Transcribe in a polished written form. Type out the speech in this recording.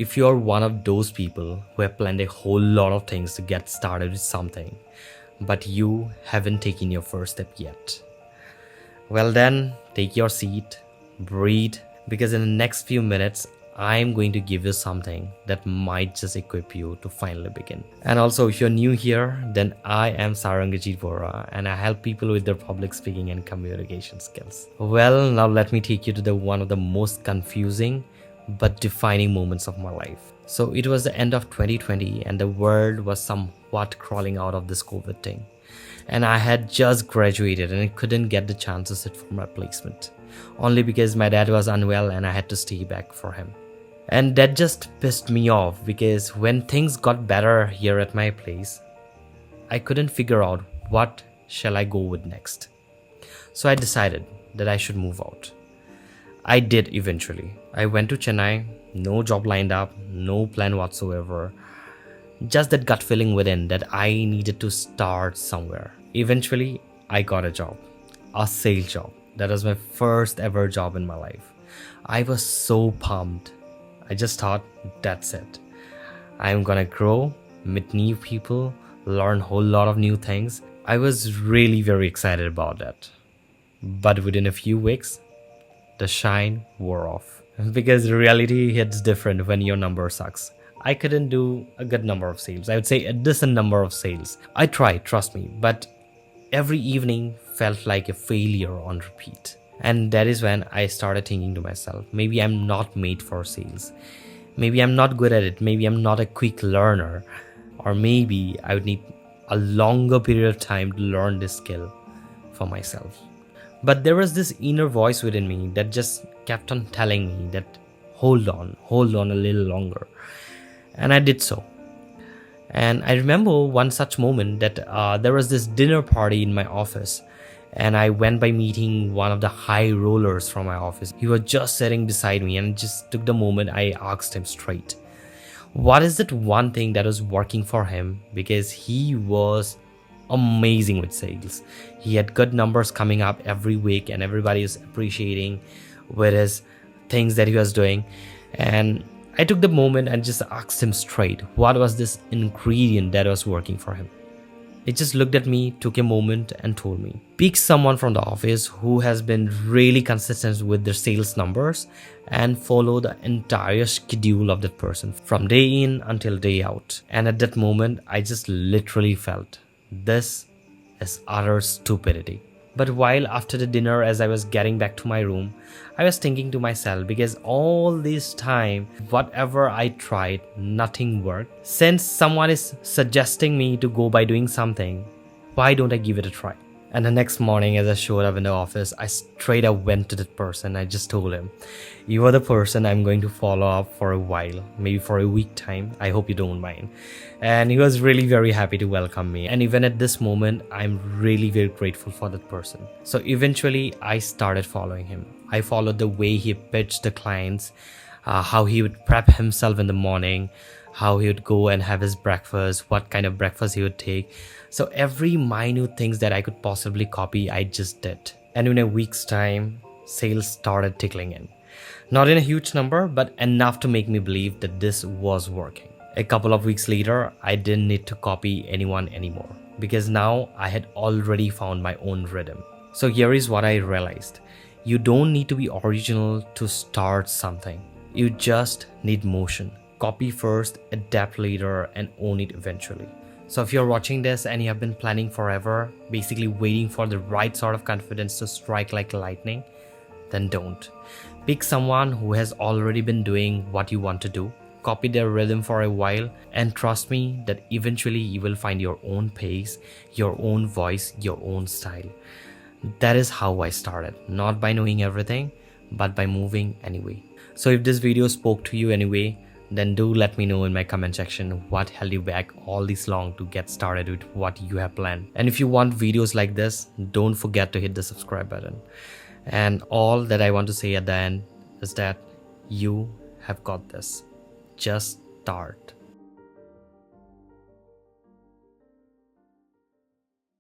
if you're one of those people who have planned a whole lot of things to get started with something, but you haven't taken your first step yet, well then, take your seat, breathe, because in the next few minutes, I'm going to give you something that might just equip you to finally begin. And also, if you're new here, then I am Sarangajit Vora and I help people with their public speaking and communication skills. Well, now let me take you to one of the most confusing but defining moments of my life. So it was the end of 2020 and the world was somewhat crawling out of this COVID thing. And I had just graduated and I couldn't get the chance to sit for my placement. Only because my dad was unwell and I had to stay back for him. And that just pissed me off because when things got better here at my place, I couldn't figure out what shall I go with next. So I decided that I should move out. I did eventually. I went to Chennai, no job lined up, no plan whatsoever. Just that gut feeling within that I needed to start somewhere. Eventually, I got a job, a sales job. That was my first ever job in my life. I was so pumped. I just thought, that's it. I'm gonna grow, meet new people, learn a whole lot of new things. I was really very excited about that. But within a few weeks, the shine wore off. Because reality hits different when your number sucks. I couldn't do a good number of sales. I would say a decent number of sales. I tried, trust me, but every evening felt like a failure on repeat. And that is when I started thinking to myself, maybe I'm not made for sales. Maybe I'm not good at it. Maybe I'm not a quick learner. Or maybe I would need a longer period of time to learn this skill for myself. But there was this inner voice within me that just kept on telling me that hold on a little longer. And I did so. And I remember one such moment that there was this dinner party in my office. And I went by meeting one of the high rollers from my office. He was just sitting beside me and just took the moment. I asked him straight, what is that one thing that was working for him? Because he was amazing with sales. He had good numbers coming up every week and everybody is appreciating with his things that he was doing. And I took the moment and just asked him straight, what was this ingredient that was working for him? He just looked at me, took a moment and told me, pick someone from the office who has been really consistent with their sales numbers and follow the entire schedule of that person from day in until day out. And at that moment, I just literally felt this is utter stupidity. But while after the dinner, as I was getting back to my room, I was thinking to myself, because all this time, whatever I tried, nothing worked. Since someone is suggesting me to go by doing something, why don't I give it a try? And the next morning, as I showed up in the office, I straight up went to that person. I just told him, you are the person I'm going to follow up for a while, maybe for a week time. I hope you don't mind. And he was really very happy to welcome me. And even at this moment, I'm really very grateful for that person. So eventually, I started following him. I followed the way he pitched the clients, how he would prep himself in the morning, how he would go and have his breakfast, what kind of breakfast he would take. So every minute things that I could possibly copy, I just did. And in a week's time, sales started tickling in. Not in a huge number, but enough to make me believe that this was working. A couple of weeks later, I didn't need to copy anyone anymore because now I had already found my own rhythm. So here is what I realized. You don't need to be original to start something. You just need motion. Copy first, adapt later, and own it eventually. So if you're watching this and you have been planning forever, basically waiting for the right sort of confidence to strike like lightning, then don't. Pick someone who has already been doing what you want to do. Copy their rhythm for a while, and trust me that eventually you will find your own pace, your own voice, your own style. That is how I started, not by knowing everything, but by moving anyway. So if this video spoke to you anyway, then do let me know in my comment section what held you back all this long to get started with what you have planned. And if you want videos like this, don't forget to hit the subscribe button. And all that I want to say at the end is that you have got this. Just start.